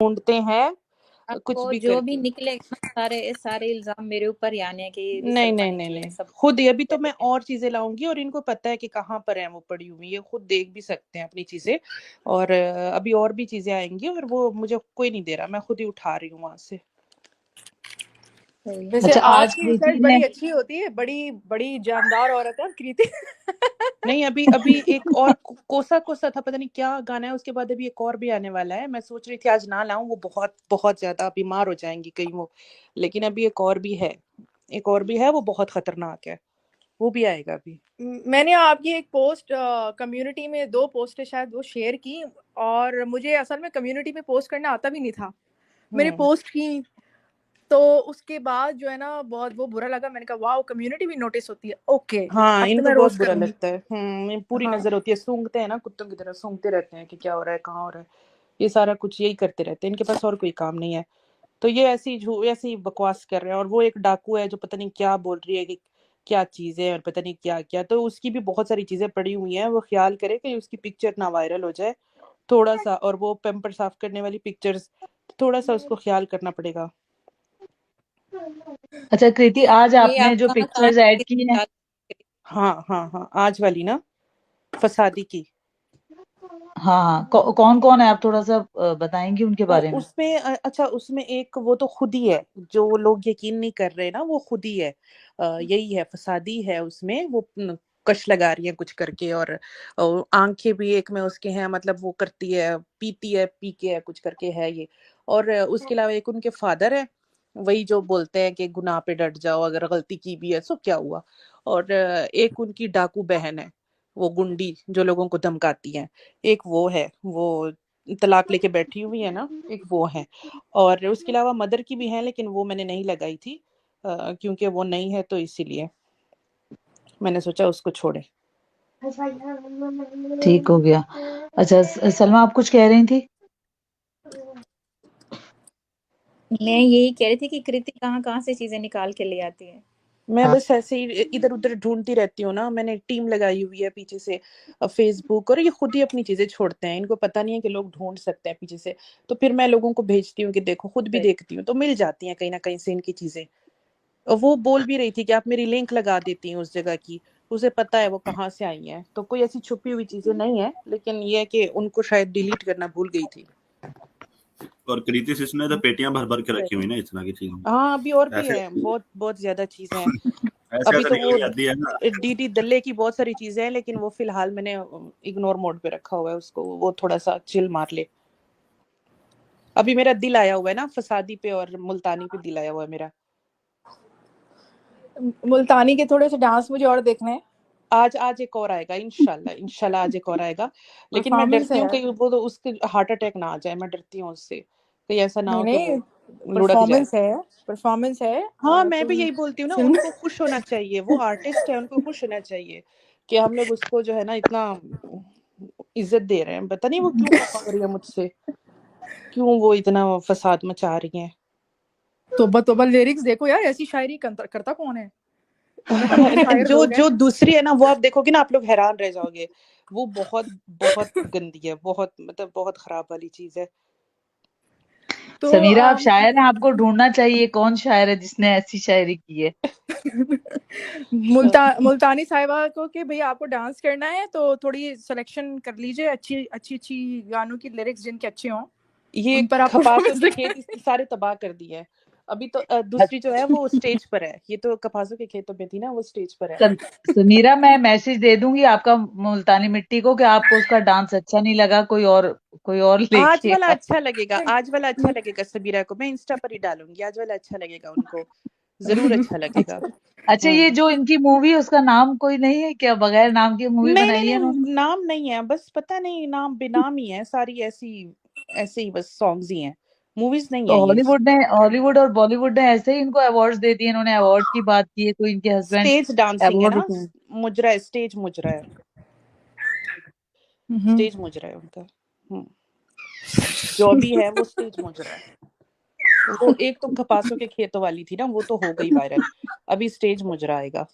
ढूंढते हैं, कुछ आपको भी जो भी करके। निकलेगा ना, सारे सारे इल्जाम मेरे ऊपर ही आने हैं कि ये भी नहीं नहीं सलमानी नहीं की है नहीं, सब। खुद ही अभी तो मैं और चीजें लाऊंगी और इनको पता है कि कहाँ पर है वो पड़ी हुई, ये खुद देख भी सकते हैं अपनी चीजें। और अभी और भी चीजें आएंगी और वो मुझे कोई नहीं दे रहा, मैं खुद ही उठा रही हूँ वहां से। सही है। वैसे अच्छा, आज आपकी कृति रिसर्च ने बड़ी अच्छी होती है, बड़ी बड़ी जानदार औरत है कृति। नहीं, अभी अभी एक और कोसा कोसा था, पता नहीं क्या गाना है, उसके बाद अभी एक और भी आने वाला है। मैं सोच रही थी आज ना लाऊं, वो बहुत बहुत ज्यादा बीमार हो जाएंगी कहीं वो। लेकिन अभी एक और भी है, एक और भी है, वो बहुत खतरनाक है, वो भी आएगा अभी। मैंने आपकी एक पोस्ट कम्युनिटी में, 2 पोस्टें शायद वो शेयर की, और मुझे असल में कम्युनिटी में पोस्ट करना आता भी नहीं था। मैंने पोस्ट की तो उसके बाद जो है ना बहुत वो बुरा लगा। मैंने कहा वाओ, कम्युनिटी भी नोटिस होती है, ओके हाँ, अब तो इनको मैं बहुत रोज बुरा करूंगी। लगता है। पूरी हाँ, नजर होती है, सूंघते हैं ना, कुत्तों की तरह सूंघते रहते हैं कि क्या हो रहा है, कहाँ हो रहा है। ये सारा कुछ यही करते रहते हैं, इनके पास और कोई काम नहीं है। तो ये ऐसी ही बकवास कर रहे हैं। और वो एक डाकू है जो पता नहीं क्या बोल रही है कि क्या चीजें और पता नहीं क्या क्या, तो उसकी भी बहुत सारी चीजें पड़ी हुई हैं। वो ख्याल करे कि उसकी पिक्चर ना वायरल हो जाए थोड़ा सा, और वो पेम्पर साफ करने वाली पिक्चर्स, थोड़ा सा उसको ख्याल करना पड़ेगा। अच्छा कृति, आज ये आपने आप जो कहाँ कहाँ पिक्चर्स ऐड की हैं, हाँ हाँ हाँ, आज वाली ना, फसादी की। हाँ हाँ, कौन कौन है, आप थोड़ा सा बताएंगी उनके बारे में? उसमें अच्छा, उसमें एक वो तो खुद ही है, जो लोग यकीन नहीं कर रहे ना, वो खुद ही है। यही है, फसादी है उसमें। वो कश लगा रही है कुछ करके, और आंखें भी एक में उसके हैं, मतलब वो करती है, पीती है, पी के है, कुछ करके है ये। और उसके अलावा एक उनके फादर है, वही जो बोलते हैं कि गुनाह पे डट जाओ, अगर गलती की भी है सो क्या हुआ। और एक उनकी डाकू बहन है, वो गुंडी जो लोगों को धमकाती है, एक वो है, वो तलाक लेके बैठी हुई है ना, एक वो है। और उसके अलावा मदर की भी है, लेकिन वो मैंने नहीं लगाई थी, क्योंकि वो नहीं है, तो इसीलिए मैंने सोचा उसको छोड़े। ठीक हो गया। अच्छा सलमा, आप कुछ कह रही थी? मैं यही कह रही थी कि कृति कहाँ कहाँ से चीजें निकाल के ले आती है। मैं हाँ, बस ऐसे ही इधर उधर ढूंढती रहती हूँ ना, मैंने टीम लगाई हुई है पीछे से, फेसबुक, और ये खुद ही अपनी चीजें छोड़ते हैं, इनको पता नहीं है कि लोग ढूंढ सकते हैं पीछे से। तो फिर मैं लोगों को भेजती हूँ कि देखो, खुद भी देखती हूँ तो मिल जाती हैं कहीं ना कहीं से इनकी चीजें। और वो बोल भी रही थी कि आप मेरी लिंक लगा देती हैं उस जगह की, उसे पता है वो कहाँ से आई हैं। तो कोई ऐसी छुपी हुई चीजें नहीं है, लेकिन ये है कि उनको शायद डिलीट करना भूल गई थी। और कृति सिस ने तो पेटियां भर भर के रखी हुई ना इस तरह की चीजों की। हाँ, अभी और भी ऐसे है, बहुत बहुत ज्यादा चीजें हैं। ऐसे अभी ऐसे तो निकल वो के आती है ना। डीडी दल्ले की बहुत सारी चीजें हैं, लेकिन वो फिलहाल मैंने इग्नोर मोड पे रखा हुआ है उसको, वो थोड़ा सा चिल मार ले। अभी मेरा दिल आया हुआ है ना फसादी पे और मुल्तानी पे, दिल आया हुआ है मेरा। मुल्तानी के थोड़े से डांस मुझे और देखने हैं। आज आज एक और आएगा, इंशाल्लाह इंशाल्लाह आज एक और आएगा। लेकिन मैं परफॉर्मेंस डरती है हूँ यार। कहीं वो तो उसके हार्ट अटैक ना आ जाए, मैं डरती हूँ उससे, कहीं ऐसा ना नहीं हो कि नहीं, वो लुढ़क जाए। परफॉर्मेंस है, परफॉर्मेंस है। हाँ, मैं भी तुम यही बोलती हूँ ना, फिल्म उनको खुश होना चाहिए, वो आर्टिस्ट है, उनको खुश होना चाहिए कि हम लोग उसको जो है ना इतना इज्जत दे रहे हैं। पता नहीं वो क्यों खफा हो रही है मुझसे, क्यों वो इतना फसाद मचा रही है। तोबा तोबा, लिरिक्स देखो यार, ऐसी शायरी करता कौन है? कौन से शायर जो लोग हैं? जो दूसरी है ना, वो आप देखोगे ना, आप लोग हैरान रह जाओगे। वो बहुत बहुत गंदी है, बहुत, मतलब बहुत खराब वाली चीज है। तो समीरा, आप शायर हैं, आपको ढूंढना चाहिए कौन शायर है जिसने ऐसी शायरी की है। मुल्तानी साहिबा को कि भैया आपको डांस करना है तो थोड़ी सिलेक्शन कर लीजिए, अच्छी अच्छी अच्छी गानों की लिरिक्स जिनके अच्छे हों, ये उन पर आप कपासों परफॉर्मेंस के देखें। खेत इसने सारे तबाह कर दिए हैं। अभी तो दूसरी जो है वो स्टेज पर है, ये तो कपासों के खेतों में थी ना, वो स्टेज पर है। समीरा, मैं मैसेज दे दूंगी आपका मुल्तानी मिट्टी को कि आपको उसका डांस अच्छा नहीं लगा, कोई और आज लेके वाला आओ। अच्छा लगेगा, आज वाला अच्छा लगेगा सबीरा को, मैं इंस्टा पर ही डालूंगी, आज वाला अच्छा लगेगा उनको, जरूर अच्छा लगेगा। अच्छा, अच्छा, ये जो इनकी मूवी है उसका नाम कोई नहीं है क्या? बगैर नाम की मूवी नहीं नहीं बनाई है इन्होंने? नहीं, नाम नहीं है, बस पता नहीं, नाम बेनाम ही है सारी, ऐसी ऐसे ही बस सॉन्ग्स ही हैं, मूवीज नहीं तो है ये। हॉलीवुड और बॉलीवुड ने ऐसे ही इनको अवार्ड्स दे दिए। इन्होंने अवार्ड की बात की है, कोई इनके हस्बैंड स्टेज डांसिंग है अवार्ड। ना, मुजरा है, स्टेज मुजरा है, स्टेज मुजरा है उनका। जो भी है वो स्टेज मुजरा है। वो एक तो कपासों के खेतों वाली थी ना, वो तो हो गई वायरल, अभी स्टेज मुजरा आएगा।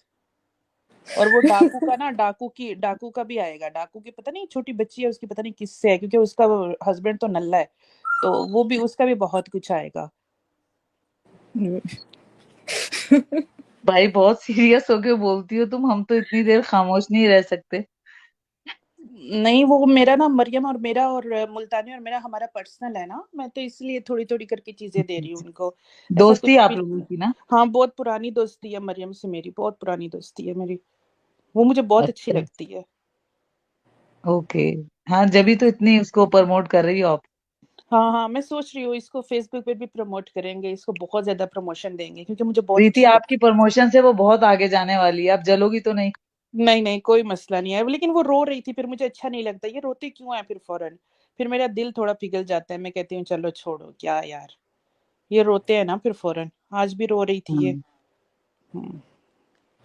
और वो डाकू का ना, डाकू का भी आएगा। डाकू की पता नहीं छोटी बच्ची है उसकी, पता नहीं किससे है, क्योंकि उसका हस्बैंड तो नल्ला है, तो वो भी उसका भी बहुत कुछ आएगा। भाई बहुत सीरियस होके बोलती हो तुम, हम तो इतनी देर खामोश नहीं रह सकते। नहीं, वो मेरा ना मरियम और मेरा और मुल्तानी और मेरा हमारा पर्सनल है ना, मैं तो इसलिए थोड़ी थोड़ी करके चीजें दे रही हूँ उनको, ऐसा कुछ दोस्ती आप भी। लोगों की ना? हाँ, बहुत पुरानी दोस्ती है मरियम से मेरी, बहुत पुरानी दोस्ती है मेरी, वो मुझे बहुत अच्छी अच्छा, लगती है। ओके। हाँ, जब तो इतनी उसको प्रमोट कर रही हो आप। हाँ हाँ, मैं सोच रही हूँ इसको फेसबुक पे भी प्रमोट करेंगे, इसको बहुत ज्यादा प्रमोशन देंगे क्योंकि मुझे बहुत प्रीति, अच्छी आपकी प्रमोशन से वो बहुत आगे जाने वाली है, आप जलोगी तो नहीं? नहीं नहीं, कोई मसला नहीं है, लेकिन वो रो रही थी, फिर मुझे अच्छा नहीं लगता, ये रोती क्यों है फिर फौरन, फिर मेरा दिल थोड़ा पिघल जाता है, मैं कहती हूँ चलो छोड़ो, क्या यार, ये रोते हैं ना फिर फौरन, आज भी रो रही थी ये। हम्म। हम्म,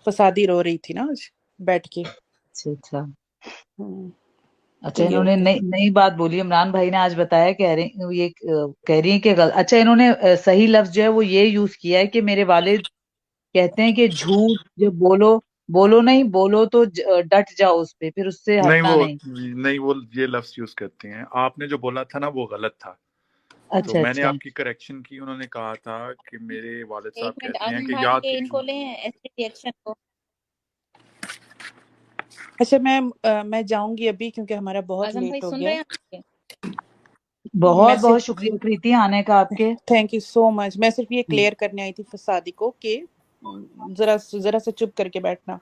फसादी रो रही थी ना आज बैठ के। अच्छा अच्छा। हम्म, तो अच्छा, ये इन्होंने नई नई बात बोली, इमरान भाई ने आज बताया, कह रहे ये कह रही है कि अच्छा, इन्होंने सही लफ्ज जो है वो ये यूज किया है कि मेरे वालिद कहते हैं कि झूठ जब बोलो, बोलो नहीं, बोलो तो डट जाओ उस पे, फिर उससे नहीं हटना वो नहीं। नहीं वो ये लफ्ज यूज करते हैं। आपने जो बोला था ना वो गलत था, तो अच्छा मैंने अच्छा। आपकी करेक्शन की। उन्होंने कहा था कि मेरे वालिद साहब एक मिनट कहते हैं आजम कि भाई, या ये तो इनको झूठ। ले ऐसे रिएक्शन को। अच्छा, मैं जाऊंगी अभी क्योंकि हमारा बहुत आजम भाई लेट हो सुन गया रहे है। हैं आपके? मैं बहुत बहुत सिर्फ शुक्रिया प्रीति आने का आपके। थैंक यू सो मच, मैं सिर्फ ये हम्म। क्लियर करने आई थी फसादी को कि जरा से चुप करके बैठना,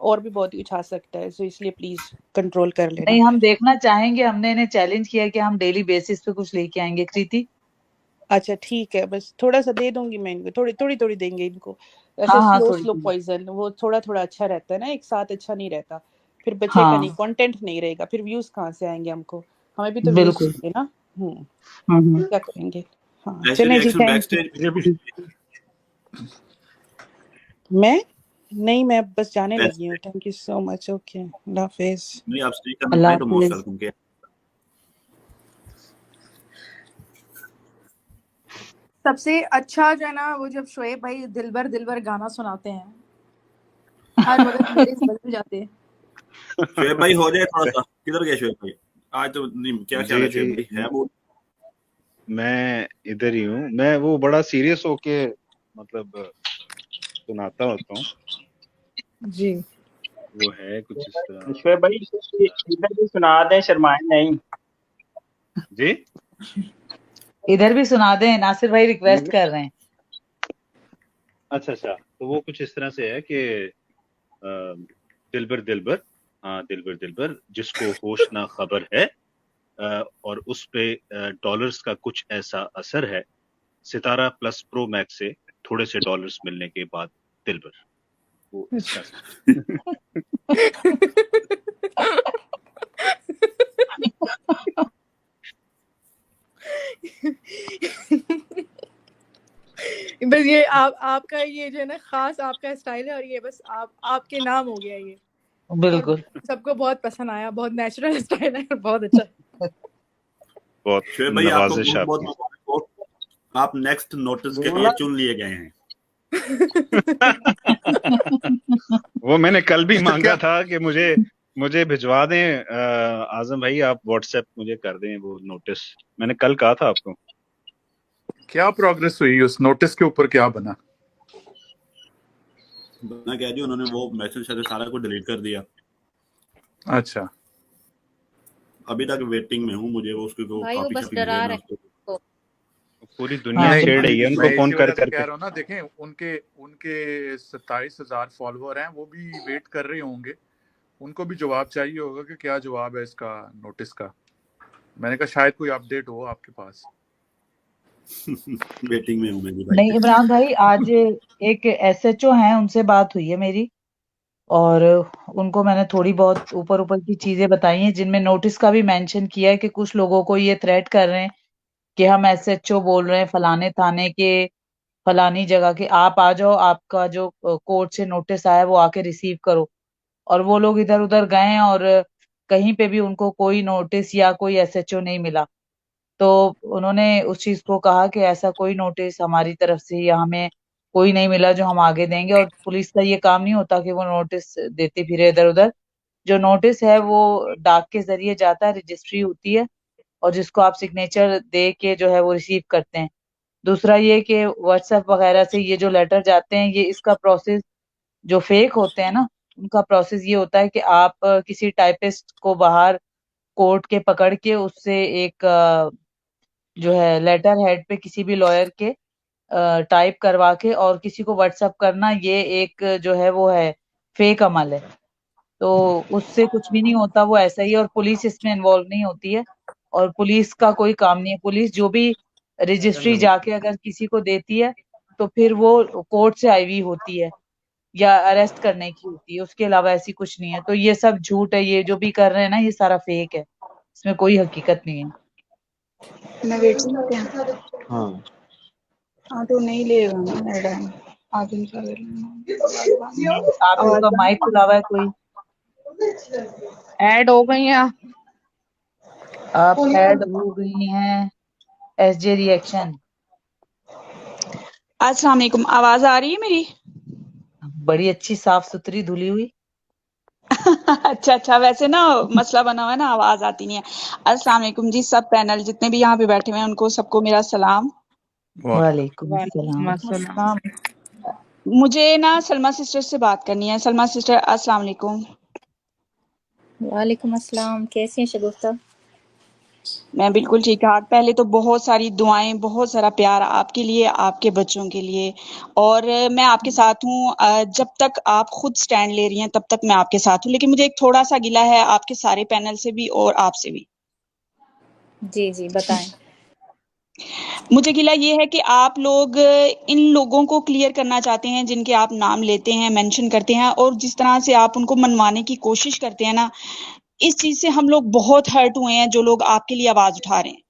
और भी बहुत कुछ आ सकता है, सो इसलिए प्लीज कंट्रोल कर लेना। नहीं, हम देखना चाहेंगे, हमने इन्हें चैलेंज किया कि हम डेली बेसिस पे कुछ लेके आएंगे कृति। अच्छा ठीक है, बस थोड़ा सा दे दूंगी मैं इनको, थोड़ी थोड़ी थोड़ी देंगे इनको, ऐसे हाँ हाँ, स्लो थोड़ी स्लो थोड़ी। पॉइजन, वो थोड़ा थोड़ा अच्छा रहता है ना, एक साथ अच्छा नहीं रहता, फिर बचेगा नहीं, हाँ, कंटेंट नहीं रहेगा, फिर व्यूज कहाँ से आएंगे हमको, हमें भी तो व्यूज बिल्कुल। चाहिए ना। हम्म। क्या करेंगे। हाँ ऐसे चलें जी, reaction back thank you. Stage ये भी मैं नहीं, मैं बस जाने लगी हूँ, ऐसे thank you so much, okay, Allah हाफिज। नहीं, आप स्टे करना अल्लाह चाहें तो मोस्ट हाफिज। वेलकम के। सबसे अच्छा जो है ना, वो जब शोएब भाई दिलबर दिलबर गाना सुनाते हैं, हाय मगर मेरे बदल जाते हैं। शोएब भाई हो जाए थोड़ा सा, किधर गए शोएब भाई? आज तो नहीं, क्या ख्याल जी है जी, शोएब भाई, है वो? मैं इधर ही हूँ। मैं वो बड़ा सीरियस होके मतलब सुनाता होता हूँ। जी वो है कुछ इस तरह। ईश्वर भाई इधर भी सुना दें, शर्माए नहीं। जी इधर भी सुना दें, नासिर भाई रिक्वेस्ट कर रहे हैं। अच्छा अच्छा, तो वो कुछ इस तरह से है कि दिलबर दिलबर, हाँ दिलबर दिलबर, जिसको होश ना खबर है, और उस पे डॉलर्स का कुछ ऐसा असर है, सितारा प्लस प्रो मैक्स से थोड़े से डॉलर्स मिलने के बाद दिलबर, वो इस तरह से। बस ये आपका ये जो है ना खास आपका स्टाइल है, और ये बस आपके नाम हो गया ये, और बिल्कुल। सबको बहुत पसंद आया, बहुत नेचुरल स्टाइल है और बहुत अच्छा है। बहुत शोएब भाई आपको नवाजिश बहुत बहुत आपकी। मुबारक हो, आप नेक्स्ट नोटिस के लिए बोला चुन लिए गए हैं। वो मैंने कल भी तो मांगा क्या था कि मुझे भिजवा दें, आजम भाई आप व्हाट्सएप मुझे कर दें वो नोटिस। मैंने कल कहा था आपको। क्या प्रोग्रेस हुई उस नोटिस के ऊपर, क्या बना? मैं कह दी, उन्होंने वो मैसेज से सारा कुछ डिलीट कर दिया। अच्छा, अभी तक वेटिंग में हूँ, मुझे वो उसकी वो भाई वो कॉपी बस शॉपी डरा भेजना रहे उसको। हैं उसको। पूरी दुनिया हाँ नहीं छेड़ बिल्कुल। रही है मैं उनको फोन इसी कर वजह से कह करके। रहा हूँ ना, देखें उनके उनके 27,000 फॉलोअर हैं, वो भी वेट कर रहे होंगे, उनको भी जवाब चाहिए होगा कि क्या जवाब है इसका नोटिस का। मैंने कहा शायद कोई अपडेट हो आपके पास। वेटिंग में हूँ मैं भी नहीं भाई। इमरान भाई, आज एक एसएचओ हैं, उनसे बात हुई है मेरी, और उनको मैंने थोड़ी बहुत ऊपर ऊपर की चीजें बताई हैं, जिनमें नोटिस का भी मेंशन किया है कि कुछ लोगों को ये थ्रेट कर रहे हैं कि हम एसएचओ बोल रहे हैं फलाने थाने के, फलानी जगह के, आप आ जाओ, आपका जो कोर्ट से नोटिस आया है, वो आके रिसीव करो। और वो लोग इधर उधर गए हैं, और कहीं पे भी उनको कोई नोटिस या कोई एसएचओ नहीं मिला। तो उन्होंने उस चीज को कहा कि ऐसा कोई नोटिस हमारी तरफ से या हमें कोई नहीं मिला जो हम आगे देंगे, और पुलिस का ये काम नहीं होता कि वो नोटिस देती फिरे इधर उधर। जो नोटिस है वो डाक के जरिए जाता है, रजिस्ट्री होती है, और जिसको आप सिग्नेचर दे के जो है वो रिसीव करते हैं। दूसरा ये कि व्हाट्सएप वगैरह से ये जो लेटर जाते हैं, ये इसका प्रोसेस जो फेक होते हैं ना, उनका प्रोसेस ये होता है कि आप किसी टाइपिस्ट को बाहर कोर्ट के पकड़ के उससे एक जो है लेटर हेड पे किसी भी लॉयर के टाइप करवा के और किसी को व्हाट्सएप करना, ये एक जो है वो है फेक अमल है। तो उससे कुछ भी नहीं होता, वो ऐसा ही है, और पुलिस इसमें इन्वॉल्व नहीं होती है और पुलिस का कोई काम नहीं है। पुलिस जो भी रजिस्ट्री जाके अगर किसी को देती है तो फिर वो कोर्ट से आई हुई होती है या अरेस्ट करने की होती है, उसके अलावा ऐसी कुछ नहीं है। तो ये सब झूठ है, ये जो भी कर रहे हैं ना ये सारा फेक है, इसमें कोई हकीकत नहीं है। मैं वेट करते हैं। हाँ हाँ तो नहीं लेगा ना मैडम, आप इनका ले लेना। आप लोग का माइक खुला हुआ है कोई? ऐड हो गई हैं। आप ऐड हो गई हैं एसजे रिएक्शन। अस्सलाम वालेकुम, आवाज आ रही है मेरी? बड़ी अच्छी साफ सुथरी धुली हुई। अच्छा, वैसे ना मसला बना हुआ है ना, आवाज आती नहीं है। अस्सलाम वालेकुम जी, सब पैनल जितने भी यहाँ पे बैठे हुए हैं उनको सबको मेरा सलाम। वालेकुम सलाम। अस्सलाम। मुझे ना सलमा सिस्टर से बात करनी है। सलमा सिस्टर अस्सलाम वालेकुम। वालेकुम अस्सलाम, कैसी हैं शगुफ्ता? मैं बिल्कुल ठीक ठाक। पहले तो बहुत सारी दुआएं, बहुत सारा प्यार आपके लिए, आपके बच्चों के लिए, और मैं आपके साथ हूँ। जब तक आप खुद स्टैंड ले रही हैं तब तक मैं आपके साथ हूँ, लेकिन मुझे एक थोड़ा सा गिला है आपके सारे पैनल से भी और आपसे भी। जी जी बताएं। मुझे गिला ये है कि आप लोग इन लोगों को क्लियर करना चाहते हैं जिनके आप नाम लेते हैं, मेंशन करते हैं, और जिस तरह से आप उनको मनवाने की कोशिश करते हैं ना, इस चीज से हम लोग बहुत हर्ट हुए हैं, जो लोग आपके लिए आवाज उठा रहे हैं।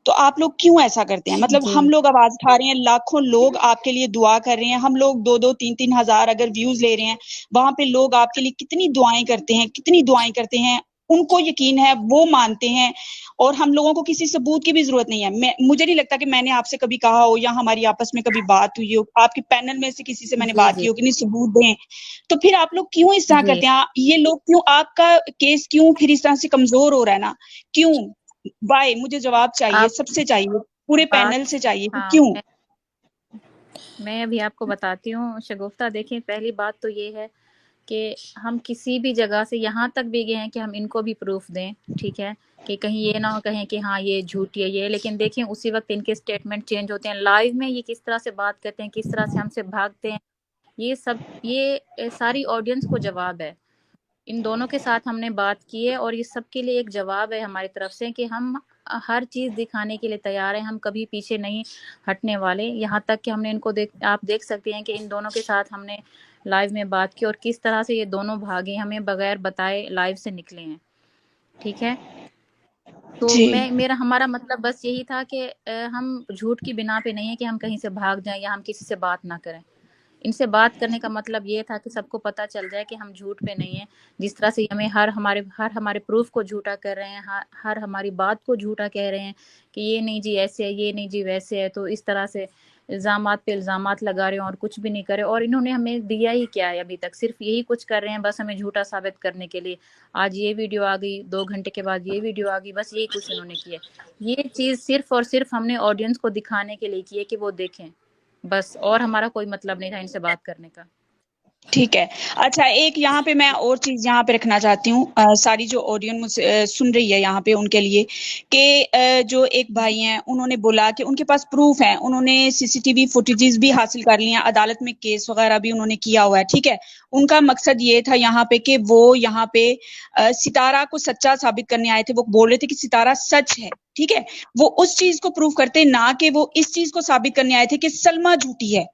तो आप लोग क्यों ऐसा करते हैं? मतलब जी हम लोग आवाज उठा रहे हैं, लाखों लोग आपके लिए दुआ कर रहे हैं, हम लोग 2-2, 3-3 हजार अगर व्यूज ले रहे हैं, वहां पे लोग आपके लिए कितनी दुआएं करते हैं, कितनी दुआएं करते हैं, उनको यकीन है, वो मानते हैं, और हम लोगों को किसी सबूत की भी जरूरत नहीं है। मुझे नहीं लगता कि मैंने आपसे कभी कहा हो या हमारी आपस में कभी बात हुई हो, आपके पैनल में से किसी से मैंने जी बात जी की हो कि नहीं सबूत दें। तो फिर आप लोग क्यों इस तरह जी करते हैं? ये लोग क्यों, आपका केस क्यों फिर इस तरह से कमजोर हो रहा है ना? क्यों? वाई? मुझे जवाब चाहिए, आप सबसे चाहिए, पूरे बात पैनल से चाहिए कि हाँ क्यों? मैं अभी आपको बताती हूँ शगुफ्ता। देखिए, पहली बात तो ये है कि हम किसी भी जगह से यहाँ तक भी गए हैं कि हम इनको भी प्रूफ दें, ठीक है, कि कहीं ये ना हो कहें कि हाँ ये झूठी है ये। लेकिन देखिए उसी वक्त इनके स्टेटमेंट चेंज होते हैं, लाइव में ये किस तरह से बात करते हैं, किस तरह से हमसे भागते हैं। ये सब, ये सारी ऑडियंस को जवाब है। इन दोनों के साथ हमने बात की है और ये सब के लिए एक जवाब है हमारी तरफ से कि हम हर चीज़ दिखाने के लिए तैयार हैं, हम कभी पीछे नहीं हटने वाले। यहाँ तक कि हमने इनको आप देख सकते हैं कि इन दोनों के साथ हमने लाइव में बात की और किस तरह से ये दोनों भागे, हमें बगैर बताए लाइव से निकले हैं, ठीक है। तो जी मेरा हमारा मतलब बस यही था कि हम झूठ की बिना पे नहीं है कि हम कहीं से भाग जाएं या हम किसी से बात ना करें। इनसे बात करने का मतलब ये था कि सबको पता चल जाए कि हम झूठ पे नहीं है। जिस तरह से हमें हर हमारे प्रूफ को झूठा कर रहे हैं, हर हमारी बात को झूठा कह रहे हैं कि ये नहीं जी ऐसे है, ये नहीं जी वैसे है, तो इस तरह से इल्ज़ामात पे इल्ज़ामात लगा रहे हैं और कुछ भी नहीं करे। और इन्होंने हमें दिया ही क्या है? अभी तक सिर्फ यही कुछ कर रहे हैं, बस हमें झूठा साबित करने के लिए। आज ये वीडियो आ गई, 2 घंटे के बाद ये वीडियो आ गई, बस यही कुछ इन्होंने किया। ये चीज़ सिर्फ और सिर्फ हमने ऑडियंस को दिखाने के लिए की है कि वो देखें, बस। और हमारा कोई मतलब नहीं था इनसे बात करने का। ठीक है। अच्छा, एक यहाँ पे मैं और चीज यहाँ पे रखना चाहती हूँ, सारी जो ऑडियंस मुझसे सुन रही है यहाँ पे उनके लिए, कि जो एक भाई हैं उन्होंने बोला कि उनके पास प्रूफ है, उन्होंने सीसीटीवी फुटेजेस भी हासिल कर ली हैं, अदालत में केस वगैरह भी उन्होंने किया हुआ है, ठीक है। उनका मकसद ये था यहाँ पे कि वो यहाँ पे सितारा को सच्चा साबित करने आए थे। वो बोल रहे थे कि सितारा सच है, ठीक है। वो उस चीज को प्रूव करते, ना कि वो इस चीज को साबित करने आए थे कि सलमा झूठी है।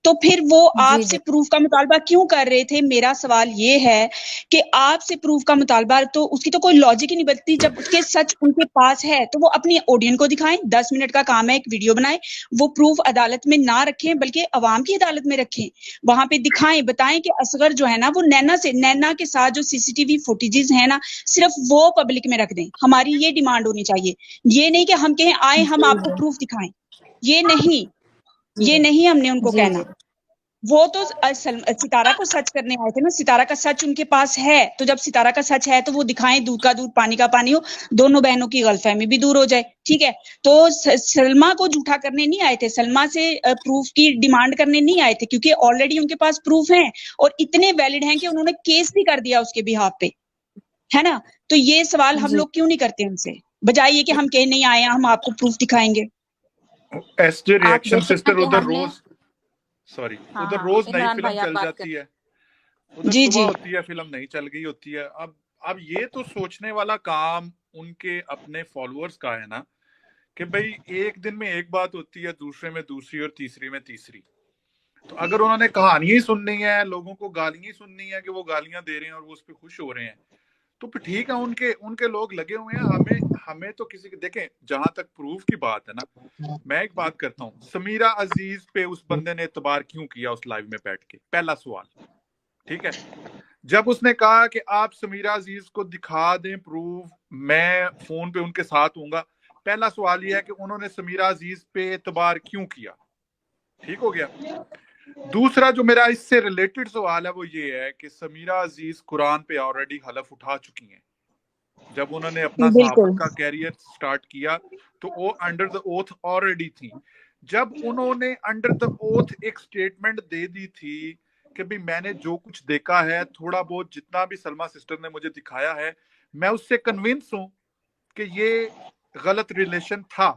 तो फिर वो जी आपसे जी प्रूफ का मुतालबा क्यों कर रहे थे? मेरा सवाल ये है कि आपसे प्रूफ का मुतालबा, तो उसकी तो कोई लॉजिक ही नहीं बनती। जब उसके सच उनके पास है तो वो अपनी ऑडियंस को दिखाएं। 10 मिनट का काम है, एक वीडियो बनाएं, वो प्रूफ अदालत में ना रखें बल्कि अवाम की अदालत में रखें, वहां पे दिखाएं, बताएं कि असगर जो है ना वो नैना के साथ जो सीसीटीवी फुटेजेस है ना, सिर्फ वो पब्लिक में रख दें। हमारी ये डिमांड होनी चाहिए। ये नहीं कि हम कहें आए हम जी आपको प्रूफ दिखाएं, ये नहीं, ये नहीं हमने उनको जी कहना। जी वो तो सितारा को सच करने आए थे ना, सितारा का सच उनके पास है, तो जब सितारा का सच है तो वो दिखाएं, दूध का दूध पानी का पानी हो, दोनों बहनों की गलतफहमी भी दूर हो जाए, ठीक है। तो सलमा को झूठा करने नहीं आए थे, सलमा से प्रूफ की डिमांड करने नहीं आए थे, क्योंकि ऑलरेडी उनके पास प्रूफ हैं और इतने वैलिड हैं कि उन्होंने केस भी कर दिया उसके बिहाफ पे, है ना। तो ये सवाल हम जी लोग क्यों नहीं करते उनसे, बजाय ये कि हम कह नहीं आए, हम आपको प्रूफ दिखाएंगे। एसजे आप रिएक्शन देखें सिस्टर कि उधर हमने रोज सॉरी हाँ उधर हाँ रोज नई इमरान फिल्म भाई आप चल बात जाती करें। है, उधर जी सुबह जी होती है फिल्म नहीं चल गई होती है। अब ये तो सोचने वाला काम उनके अपने फॉलोअर्स का है ना, कि भाई एक दिन में एक बात होती है, दूसरे में दूसरी और तीसरी में तीसरी। तो अगर उन्होंने कहानियां ही सुननी है, लोगों को गालियां ही सुननी है कि वो गालियां दे रहे हैं और वो उस पर खुश हो रहे हैं, तो फिर ठीक है, उनके उनके लोग लगे हुए हैं। हमें तो किसी के देखें, जहां तक प्रूफ की बात है ना, मैं एक बात करता हूँ, समीरा अजीज पे उस बंदे ने एतबार क्यों किया उस लाइव में बैठ के, पहला सवाल, ठीक है। जब उसने कहा कि आप समीरा अजीज को दिखा दें प्रूफ, मैं फोन पे उनके साथ हूंगा, पहला सवाल यह है कि उन्होंने समीरा अजीज पे एतबार क्यों किया, ठीक हो गया। दूसरा जो मेरा इससे रिलेटेड सवाल है वो ये है कि समीरा अजीज कुरान पे ऑलरेडी हलफ उठा चुकी हैं। जब उन्होंने अपना बिल्कुल सहाफत का कैरियर स्टार्ट किया तो वो अंडर द ओथ ऑलरेडी थी। जब उन्होंने अंडर द ओथ एक स्टेटमेंट दे दी थी कि भाई मैंने जो कुछ देखा है, थोड़ा बहुत जितना भी सलमा सिस्टर ने मुझे दिखाया है, मैं उससे कन्विंस हूं कि ये गलत रिलेशन था।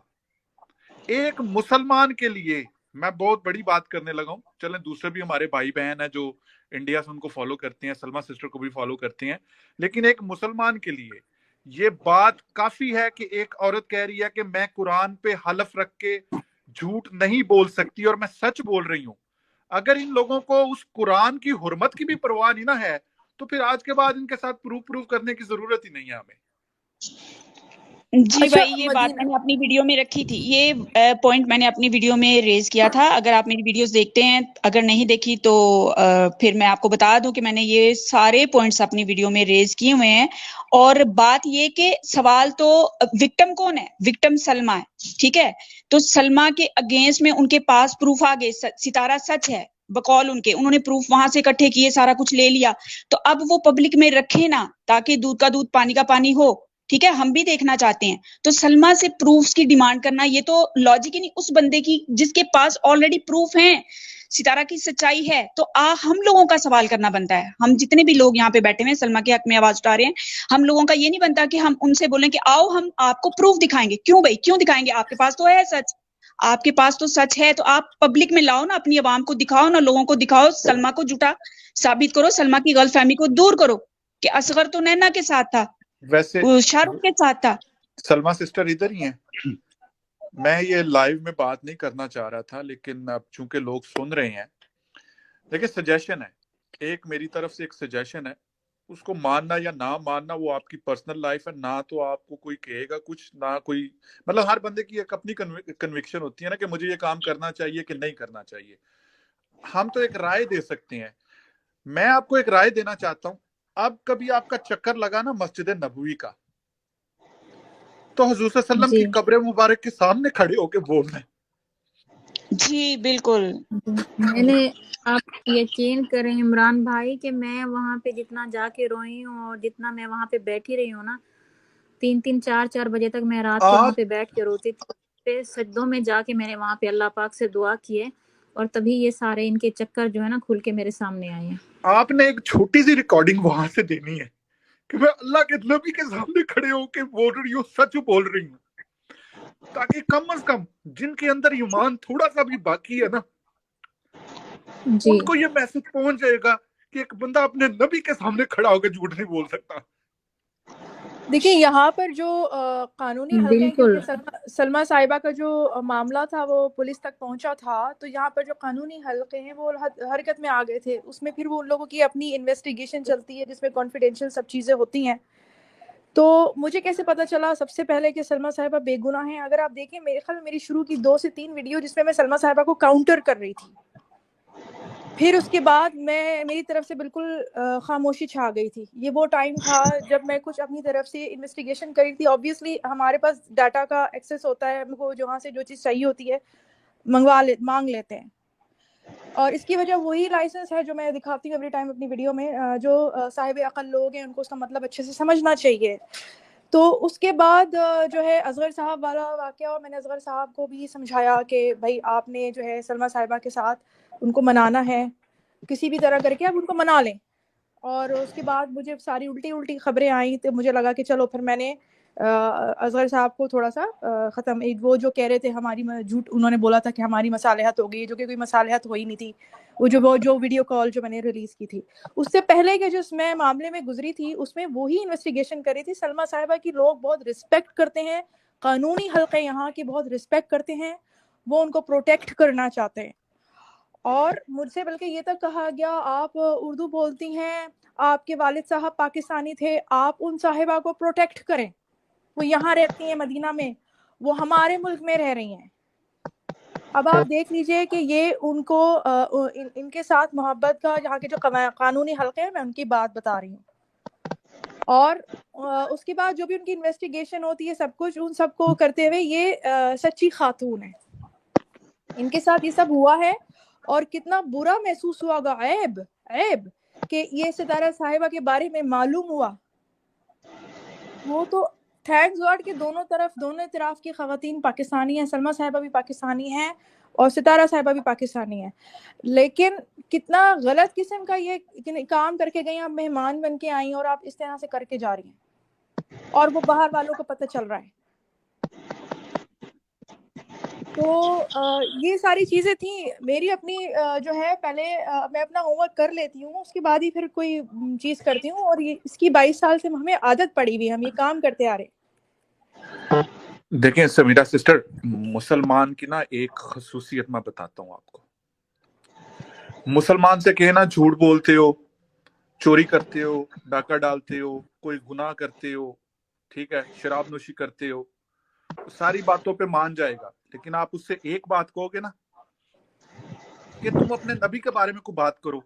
एक मुसलमान के लिए मैं बहुत बड़ी बात करने लगा हूं, चलें दूसरे भी हमारे भाई बहन है जो इंडिया से उनको फॉलो करते हैं, सलमा सिस्टर को भी फॉलो करते हैं, लेकिन एक मुसलमान के लिए ये बात काफी है कि एक औरत कह रही है कि मैं कुरान पे हलफ रख के झूठ नहीं बोल सकती और मैं सच बोल रही हूं। अगर इन लोगों को उस कुरान की हुर्मत की भी परवाह नहीं ना है, तो फिर आज के बाद इनके साथ प्रूफ करने की जरूरत ही नहीं है हमें। जी अच्छा भाई, ये बात मदीना, मैंने अपनी वीडियो में रखी थी, ये पॉइंट मैंने अपनी वीडियो में रेज किया था। अगर आप मेरी वीडियोस देखते हैं, अगर नहीं देखी तो फिर मैं आपको बता दूं कि मैंने ये सारे पॉइंट्स अपनी वीडियो में रेज किए हुए हैं। और बात ये कि सवाल तो विक्टिम कौन है, विक्टिम सलमा है, ठीक है। तो सलमा के अगेंस्ट में उनके पास प्रूफ आ गए, सितारा सच है बकौल उनके, उन्होंने प्रूफ वहां से इकट्ठे किए, सारा कुछ ले लिया, तो अब वो पब्लिक में रखे ना, ताकि दूध का दूध पानी का पानी हो, ठीक है। हम भी देखना चाहते हैं, तो सलमा से प्रूफ्स की डिमांड करना ये तो लॉजिक ही नहीं, उस बंदे की जिसके पास ऑलरेडी प्रूफ हैं, सितारा की सच्चाई है। तो हम लोगों का सवाल करना बनता है, हम जितने भी लोग यहाँ पे बैठे हैं सलमा के हक में आवाज उठा रहे हैं, हम लोगों का ये नहीं बनता कि हम उनसे बोलें कि आओ हम आपको प्रूफ दिखाएंगे। क्यों भाई, क्यों दिखाएंगे? आपके पास तो है सच, आपके पास तो सच है, तो आप पब्लिक में लाओ ना, अपनी आवाम को दिखाओ ना, लोगों को दिखाओ, सलमा को झूठा साबित करो, सलमा की गलतफहमी को दूर करो कि असगर तो नैना के साथ था, वैसे शाहरुख के साथ था। सलमा सिस्टर इधर ही हैं। मैं ये लाइव में बात नहीं करना चाह रहा था, लेकिन अब चूंकि लोग सुन रहे हैं, देखिए सजेशन है, एक मेरी तरफ से एक सजेशन है, उसको मानना या ना मानना वो आपकी पर्सनल लाइफ है, ना तो आपको कोई कहेगा कुछ, ना कोई, मतलब हर बंदे की एक अपनी कन्विक्शन होती है ना कि मुझे ये काम करना चाहिए कि नहीं करना चाहिए। हम तो एक राय दे सकते हैं। मैं आपको एक राय देना चाहता हूं, अब कभी आपका चक्कर लगा ना मस्जिद नबवी का, तो हुजूर सल्लल्लाहु अलैहि वसल्लम की कब्र मुबारक के सामने खड़े होके बोलना है। जी बिल्कुल। मैंने, आप यकीन करें इमरान भाई कि मैं वहां पे जितना जाके रोई हूँ और जितना मैं वहां पे बैठी रही हूँ ना, 3-3 4-4 बजे तक मैं रात को वहां पे बैठ के रोती थी, पे सजदों में जाके मैंने वहां पे अल्लाह पाक से दुआ की है, और तभी ये सारे इनके चक्कर जो है ना खुल के मेरे सामने आए हैं। आपने एक छोटी सी रिकॉर्डिंग वहां से देनी है कि मैं अल्लाह के नबी के सामने खड़े होके बोल रही हूँ, सच बोल रही हूँ, ताकि कम से कम जिनके अंदर ईमान थोड़ा सा भी बाकी है ना, उनको ये मैसेज पहुंच जाएगा कि एक बंदा अपने नबी के सामने खड़ा होकर झूठ नहीं बोल सकता। देखिए यहाँ पर जो कानूनी हल्के हैं, क्योंकि सलमा साहिबा का जो मामला था वो पुलिस तक पहुंचा था, तो यहाँ पर जो कानूनी हल्के हैं वो हरकत में आ गए थे। उसमें फिर वो उन लोगों की अपनी इन्वेस्टिगेशन चलती है जिसमें कॉन्फिडेंशियल सब चीज़ें होती हैं। तो मुझे कैसे पता चला सबसे पहले कि सलमा साहिबा बेगुनाह हैं? अगर आप देखें, मेरे ख्याल मेरी शुरू की 2 से 3 वीडियो जिसमें मैं सलमा साहिबा को काउंटर कर रही थी, फिर उसके बाद मेरी तरफ से बिल्कुल खामोशी छा गई थी। ये वो टाइम था जब मैं कुछ अपनी तरफ से इन्वेस्टिगेशन करी थी। ऑब्वियसली हमारे पास डाटा का एक्सेस होता है, हमको जहाँ से जो चीज़ चाहिए होती है मांग लेते हैं। और इसकी वजह वही लाइसेंस है जो मैं दिखाती हूँ एवरी टाइम अपनी वीडियो में, जो साहिब अकल लोग हैं उनको उसका मतलब अच्छे से समझना चाहिए। तो उसके बाद जो है असगर साहब वाला वाक़या, और मैंने असगर साहब को भी समझाया कि भाई आपने जो है सलमा साहिबा के साथ उनको मनाना है, किसी भी तरह करके आप उनको मना लें। और उसके बाद मुझे सारी उल्टी खबरें आई, तो मुझे लगा कि चलो फिर मैंने असगर साहब को थोड़ा सा ख़त्म, वो जो कह रहे थे हमारी झूठ, उन्होंने बोला था कि हमारी मसालहत हो गई, जो कि कोई मसालहत हो ही नहीं थी। वो जो वीडियो कॉल जो मैंने रिलीज़ की थी, उससे पहले के जो मैं मामले में गुजरी थी उसमें वही इन्वेस्टिगेशन करी थी। सलमा साहिबा की लोग बहुत रिस्पेक्ट करते हैं, कानूनी हल्के यहाँ के बहुत रिस्पेक्ट करते हैं, वो उनको प्रोटेक्ट करना चाहते हैं। और मुझसे बल्कि ये तक कहा गया आप उर्दू बोलती हैं, आपके वालिद साहब पाकिस्तानी थे, आप उन साहिबा को प्रोटेक्ट करें, वो यहाँ रहती हैं मदीना में, वो हमारे मुल्क में रह रही हैं। अब आप देख लीजिए कि ये उनको इनके साथ मोहब्बत का यहाँ के जो कानूनी हल्के हैं, मैं उनकी बात बता रही हूँ। और उसके बाद जो भी उनकी इन्वेस्टिगेशन होती है, सब कुछ उन सबको करते हुए ये सच्ची खातून है, इनके साथ ये सब हुआ है। और कितना बुरा महसूस हुआ होगा, ऐब कि ये सितारा साहिबा के बारे में मालूम हुआ। वो तो थैंक्स गॉड कि दोनों तरफ की ख़वातीन पाकिस्तानी हैं, सलमा साहिबा भी पाकिस्तानी हैं और सितारा साहिबा भी पाकिस्तानी हैं, लेकिन कितना गलत किस्म का ये काम करके गई, आप मेहमान बन के आई और आप इस तरह से करके जा रही हैं, और वो बाहर वालों को पता चल रहा है। तो ये सारी चीज़ें थी मेरी अपनी, जो है पहले मैं अपना होमवर्क कर लेती हूँ, उसके बाद ही फिर कोई चीज़ करती हूँ। और ये इसकी 22 साल से हमें आदत पड़ी हुई, हम ये काम करते आ रहे। देखिए समीरा सिस्टर, मुसलमान की ना एक खसूसियत मैं बताता हूँ आपको। मुसलमान से कहना झूठ बोलते हो, चोरी करते हो, डाका डालते हो, कोई गुनाह करते हो, ठीक है, शराब नोशी करते हो, सारी बातों पे मान जाएगा। लेकिन आप उससे एक बात कहोगे ना कि तुम अपने नबी के बारे में कोई बात करो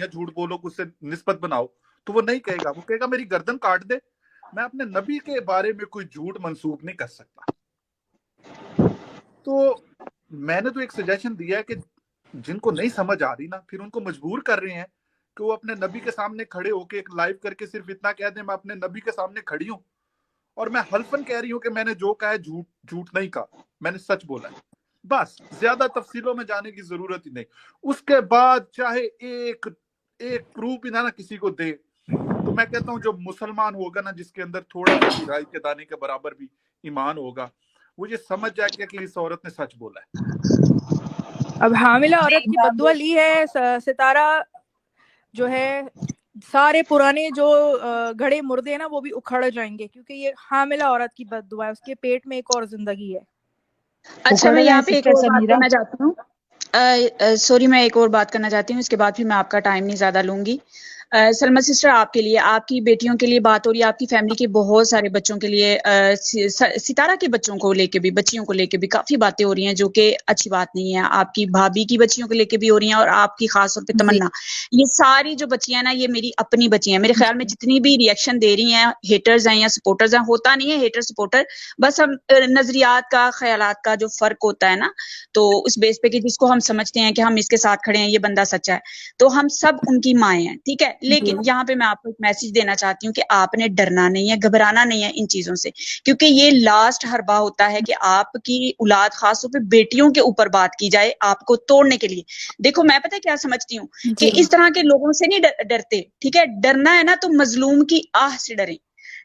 या झूठ बोलो, उससे निस्बत बनाओ, तो वो नहीं कहेगा। वो कहेगा मेरी गर्दन काट दे, मैं अपने नबी के बारे में कोई झूठ मंसूब नहीं कर सकता। तो मैंने तो एक सजेशन दिया है कि जिनको नहीं समझ आ रही ना, फिर उनको मजबूर कर रहे हैं कि वो अपने नबी के सामने खड़े होके एक लाइव करके सिर्फ इतना कह दें मैं अपने नबी के सामने खड़ी हूँ और मैं हल्फन कह रही हूँ कि मैंने जो कहा है झूठ नहीं कहा, मैंने सच बोला है। बस ज्यादा तफसीलों में जाने की जरूरत ही नहीं। उसके बाद चाहे एक प्रूफ भी ना किसी को दे, तो मैं कहता हूँ जो मुसलमान होगा ना, जिसके अंदर थोड़ा सा राई के दाने के बराबर भी ईमान होगा, वो ये समझ जाएगा कि इस औरत ने सच बोला है। अब हामिला औरत की बद्दुआ ली है सितारा, जो है सारे पुराने जो घड़े मुर्दे हैं ना, वो भी उखड़ जाएंगे, क्योंकि ये हामिला औरत की बद्दुआ है, उसके पेट में एक और जिंदगी है। अच्छा, मैं यहाँ पे एक और बात करना चाहती हूँ। सॉरी, मैं एक और बात करना चाहती हूँ, इसके बाद फिर मैं आपका टाइम नहीं ज्यादा लूंगी। सलमा सिस्टर, आपके लिए, आपकी बेटियों के लिए बात हो रही है, आपकी फैमिली के बहुत सारे बच्चों के लिए, सितारा के बच्चों को लेके भी, बच्चियों को लेके भी काफी बातें हो रही हैं, जो कि अच्छी बात नहीं है। आपकी भाभी की बच्चियों को लेके भी हो रही हैं, और आपकी खास तौर पे तमन्ना, ये सारी जो बच्चियां ना, ये मेरी अपनी बच्चियां हैं। मेरे ख्याल में जितनी भी रिएक्शन दे रही हैं, हेटर्स हैं या सपोर्टर्स हैं, होता नहीं है हेटर सपोर्टर, बस हम नजरियात का, ख्यालात का जो फर्क होता है ना, तो उस बेस पे कि जिसको हम समझते हैं कि हम इसके साथ खड़े हैं, ये बंदा सच्चा है, तो हम सब उनकी माएँ हैं, ठीक है। लेकिन यहाँ पे मैं आपको एक मैसेज देना चाहती हूँ कि आपने डरना नहीं है, घबराना नहीं है इन चीजों से, क्योंकि ये लास्ट हरबा होता है कि आपकी औलाद, खासतौर पे बेटियों के ऊपर बात की जाए आपको तोड़ने के लिए। देखो, मैं पता है क्या समझती हूँ कि इस तरह के लोगों से नहीं डरते, ठीक है। डरना है ना तो मजलूम की आह से डरें,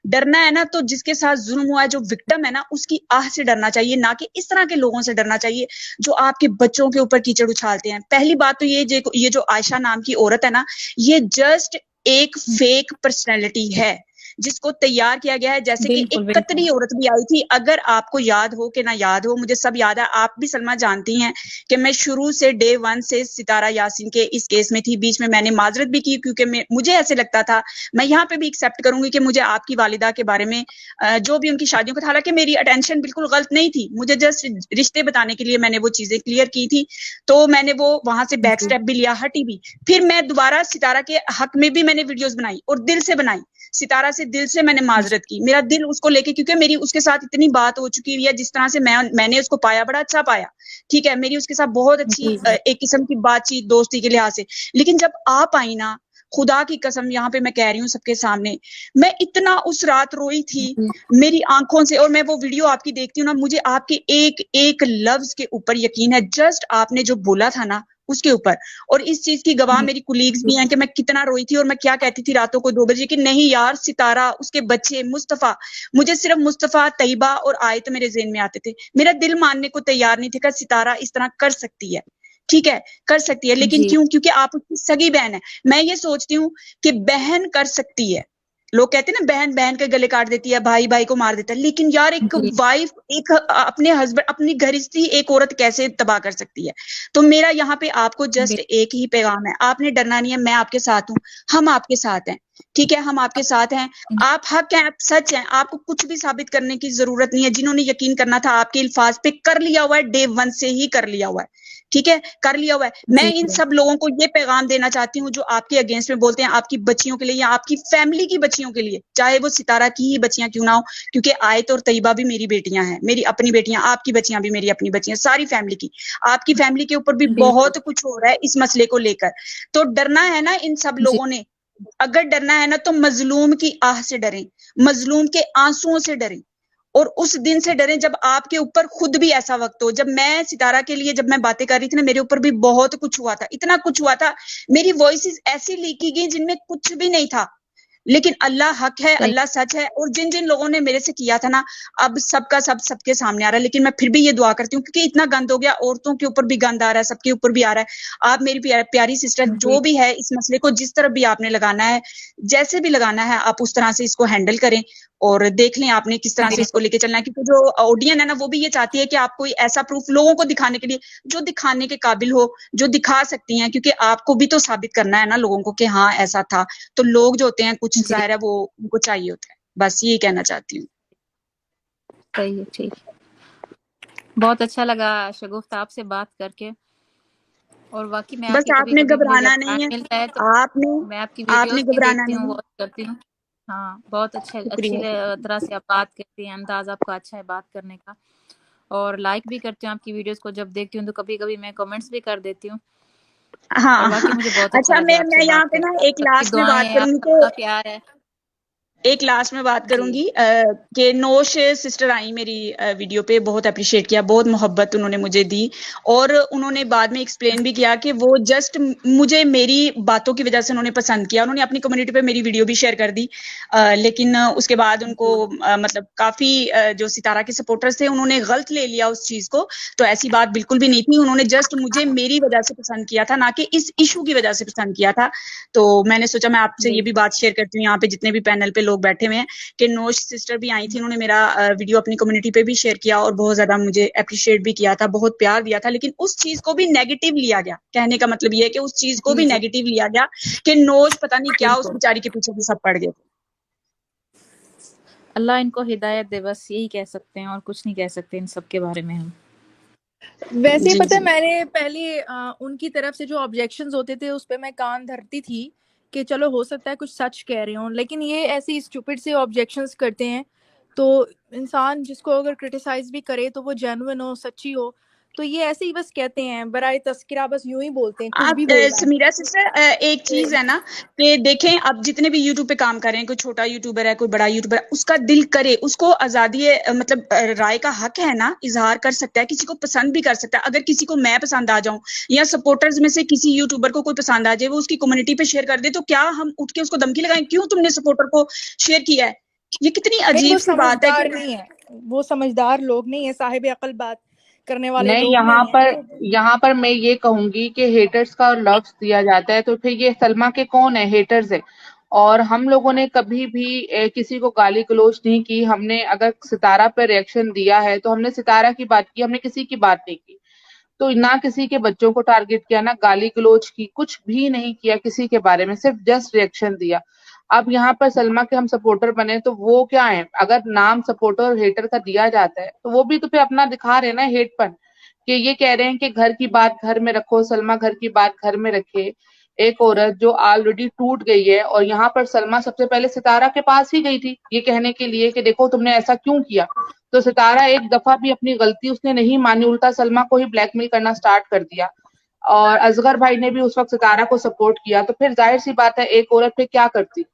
डरना है ना तो जिसके साथ जुल्म हुआ है, जो विक्टिम है ना, उसकी आह से डरना चाहिए, ना कि इस तरह के लोगों से डरना चाहिए जो आपके बच्चों के ऊपर कीचड़ उछालते हैं। पहली बात तो ये जो आयशा नाम की औरत है ना, ये जस्ट एक फेक पर्सनैलिटी है जिसको तैयार किया गया है। जैसे कि एक कतरी औरत भी आई थी, अगर आपको याद हो कि ना याद हो, मुझे सब याद है। आप भी सलमा जानती हैं कि मैं शुरू से डे 1 से सितारा यासीन के इस केस में थी। बीच में मैंने माजरत भी की, क्योंकि मुझे ऐसे लगता था, मैं यहाँ पे भी एक्सेप्ट करूंगी कि मुझे आपकी वालिदा के बारे में जो भी उनकी शादियों का, हालांकि मेरी अटेंशन बिल्कुल गलत नहीं थी, मुझे जस्ट रिश्ते बताने के लिए मैंने वो चीजें क्लियर की थी, तो मैंने वो वहां से बैक स्टेप भी लिया, हटी भी। फिर मैं दोबारा सितारा के हक में भी मैंने वीडियोज बनाई और दिल से बनाई, सितारा से दिल से मैंने माजरत की, मेरा दिल उसको लेके, क्योंकि मेरी उसके साथ इतनी बात हो चुकी हुई है, जिस तरह से मैंने उसको पाया बड़ा अच्छा पाया, ठीक है, मेरी उसके साथ बहुत अच्छी एक किस्म की बातचीत दोस्ती के लिहाज से। लेकिन जब आप आई ना, खुदा की कसम यहाँ पे मैं कह रही हूँ सबके सामने, मैं इतना उस रात रोई थी मेरी आंखों से, और मैं वो वीडियो आपकी देखती हूँ ना, मुझे आपके एक एक लफ्ज के ऊपर यकीन है, जस्ट आपने जो बोला था ना उसके ऊपर। और इस चीज की गवाह मेरी कुलीग्स भी हैं कि मैं कितना रोई थी और मैं क्या कहती थी रातों को 2 बजे कि नहीं यार, सितारा, उसके बच्चे, मुस्तफा, मुझे सिर्फ मुस्तफा, तैयबा और आयत मेरे ज़हन में आते थे। मेरा दिल मानने को तैयार नहीं था कि सितारा इस तरह कर सकती है, ठीक है, कर सकती है, लेकिन क्यों? क्योंकि आप उसकी सगी बहन है। मैं ये सोचती हूँ कि बहन कर सकती है, लोग कहते हैं ना बहन बहन के गले काट देती है, भाई भाई को मार देता है, लेकिन यार एक वाइफ, एक अपने हस्बैंड, अपनी घरिस्ती एक औरत कैसे तबाह कर सकती है? तो मेरा यहाँ पे आपको जस्ट एक ही पैगाम है, आपने डरना नहीं है, मैं आपके साथ हूँ, हम आपके साथ हैं, ठीक है, हम आपके साथ हैं, आप हक हैं, आप सच हैं, आपको कुछ भी साबित करने की जरूरत नहीं है। जिन्होंने यकीन करना था आपके अल्फाज पे, कर लिया हुआ है, डे 1 से ही कर लिया हुआ है, ठीक है, कर लिया हुआ है। मैं इन सब लोगों को ये पैगाम देना चाहती हूँ जो आपके अगेंस्ट में बोलते हैं, आपकी बच्चियों के लिए या आपकी फैमिली की बच्चियों के लिए, चाहे वो सितारा की ही बच्चियां क्यों ना हो, क्योंकि आयत और तैयबा भी मेरी बेटियां हैं, मेरी अपनी बेटियां, आपकी बच्चियां भी मेरी अपनी बच्चियां, सारी फैमिली की। आपकी फैमिली के ऊपर भी बहुत कुछ हो रहा है इस मसले को लेकर, तो डरना है ना इन सब लोगों ने। अगर डरना है ना तो मजलूम की आह से डरें, मजलूम के आंसुओं से डरें, और उस दिन से डरें जब आपके ऊपर खुद भी ऐसा वक्त हो। जब मैं सितारा के लिए जब मैं बातें कर रही थी ना, मेरे ऊपर भी बहुत कुछ हुआ था, इतना कुछ हुआ था, मेरी वॉइसेस ऐसी लीक की गई जिनमें कुछ भी नहीं था, लेकिन अल्लाह हक है, अल्लाह सच है, और जिन जिन लोगों ने मेरे से किया था ना, अब सबका सब सबके सामने आ रहा है। लेकिन मैं फिर भी ये दुआ करती हूँ, क्योंकि इतना गंद हो गया, औरतों के ऊपर भी गंद आ रहा है, सबके ऊपर भी आ रहा है। आप मेरी प्यारी सिस्टर, जो भी है इस मसले को जिस तरफ भी आपने लगाना है, जैसे भी लगाना है, आप उस तरह से इसको हैंडल करें और देख लें आपने किस तरह से इसको लेके चलना है। क्योंकि जो ऑडियंस है ना, वो भी ये चाहती है कि आप कोई ऐसा प्रूफ लोगों को दिखाने के लिए, जो दिखाने के काबिल हो, जो दिखा सकती हैं, क्योंकि आपको भी तो साबित करना है ना लोगों को कि हाँ ऐसा था। तो लोग जो होते हैं कुछ जाहिर है वो उनको चाहिए होता है, बस यही कहना चाहती हूँ। सही है, ठीक, बहुत अच्छा लगा शगुफ्ता आपसे बात करके, और वाकई मैं बस आपकी आपने कभी-कभी मुझे घबराना जब नहीं टाइम है, मिलता है तो मैं आपकी आपने वीडियोस भी घबराना देखती हूँ, नहीं, वॉच करती हूँ। हाँ, बहुत अच्छी शुक्रिया। तरह से आप बात करती हैं, अंदाज आपका अच्छा है बात करने का, और लाइक भी करती हूँ आपकी वीडियोस को। जब देखती हूँ तो कभी-कभी मैं कमेंट्स भी कर देती हूँ, हाँ और वाकई मुझे बहुत अच्छा अच्छा, लगा आपसे मैं यहाँ बात पे ना करके। एक आपकी लास्ट में दुआएं बात हैं, करूंगी आपका कि प्यार है एक लास्ट में बात जी। करूंगी कि नोश सिस्टर आई मेरी वीडियो पे, बहुत अप्रिशिएट किया, बहुत मोहब्बत उन्होंने मुझे दी, और उन्होंने बाद में एक्सप्लेन भी किया कि वो जस्ट मुझे मेरी बातों की वजह से उन्होंने पसंद किया। उन्होंने अपनी कम्युनिटी पे मेरी वीडियो भी शेयर कर दी, लेकिन उसके बाद उनको मतलब काफी जो सितारा के सपोर्टर्स थे उन्होंने गलत ले लिया उस चीज को। तो ऐसी बात बिल्कुल भी नहीं थी, उन्होंने जस्ट मुझे मेरी वजह से पसंद किया था, ना कि इस इशू की वजह से पसंद किया था। तो मैंने सोचा मैं आपसे ये भी बात शेयर करती हूँ, यहाँ पे जितने भी पैनल पे लोग बैठे हुए हैं, कि नोश सिस्टर भी आई थी, उन्होंने मेरा वीडियो अपनी कम्युनिटी पे भी शेयर किया और बहुत ज्यादा मुझे अप्रिशिएट भी किया था, बहुत प्यार दिया था, लेकिन उस चीज को भी नेगेटिव लिया गया। कहने का मतलब ये है कि उस चीज को भी नेगेटिव लिया गया कि नोश पता नहीं क्या उस बेचारी के पीछे भी सब पड़ गए। अल्लाह इनको हिदायत दे, बस यही कह सकते हैं, और कुछ नहीं कह सकते इन सब के बारे में हम। वैसे पता है मैंने पहले उनकी तरफ से जो ऑब्जेक्शंस होते थे उस पे मैं कान धरती थी कि चलो हो सकता है कुछ सच कह रहे हो, लेकिन ये ऐसी स्टूपिड से ऑब्जेक्शंस करते हैं। तो इंसान जिसको अगर क्रिटिसाइज भी करे तो वो जेन्युइन हो, सच्ची हो, तो ये ऐसे ही बस कहते हैं बराए तस्करा, बस यूं ही बोलते हैं, कुछ आप भी बोलना है। समीरा सिस्टर एक चीज है ना कि देखें, अब जितने भी यूट्यूब पे काम कर रहे हैं, कोई छोटा यूट्यूबर है, कोई बड़ा यूट्यूबर है, उसका दिल करे, उसको आजादी है, मतलब राय का हक है ना, इजहार कर सकता है, किसी को पसंद भी कर सकता है। अगर किसी को मैं पसंद आ जाऊं या सपोर्टर्स में से किसी यूट्यूबर को कोई पसंद आ जाए, वो उसकी कम्युनिटी पे शेयर कर दे, तो क्या हम उठ के उसको धमकी लगाएं, क्यों तुमने सपोर्टर को शेयर किया है? ये कितनी नहीं, अजीब वो सी बात है समझदार कि नहीं है, वो समझदार लोग नहीं है, साहिब अकल बात करने वाले नहीं, लोग नहीं है। यहाँ पर मैं ये कहूंगी कि हेटर्स का लफ्ज दिया जाता है, तो फिर ये सलमा के कौन है? हेटर्स है। और हम लोगों ने कभी भी किसी को गाली गलौज नहीं की। हमने अगर सितारा पर रिएक्शन दिया है तो हमने सितारा की बात की, हमने किसी की बात नहीं की। तो ना किसी के बच्चों को टारगेट किया, ना गाली गलौज की, कुछ भी नहीं किया किसी के बारे में, सिर्फ जस्ट रिएक्शन दिया। अब यहाँ पर सलमा के हम सपोर्टर बने तो वो क्या है? अगर नाम सपोर्टर और हेटर का दिया जाता है तो वो भी तो फिर अपना दिखा रहे हैं ना हेटपन, कि ये कह रहे हैं कि घर की बात घर में रखो, सलमा घर की बात घर में रखे। एक औरत जो ऑलरेडी टूट गई है, और यहाँ पर सलमा सबसे पहले सितारा के पास ही गई थी ये कहने के लिए कि देखो तुमने ऐसा क्यों किया। तो सितारा एक दफा भी अपनी गलती उसने नहीं मानी, उल्टा सलमा को ही ब्लैकमेल करना स्टार्ट कर दिया। और असगर भाई ने भी उस वक्त सितारा को सपोर्ट किया, तो फिर जाहिर सी बात है एक औरत पे क्या करती।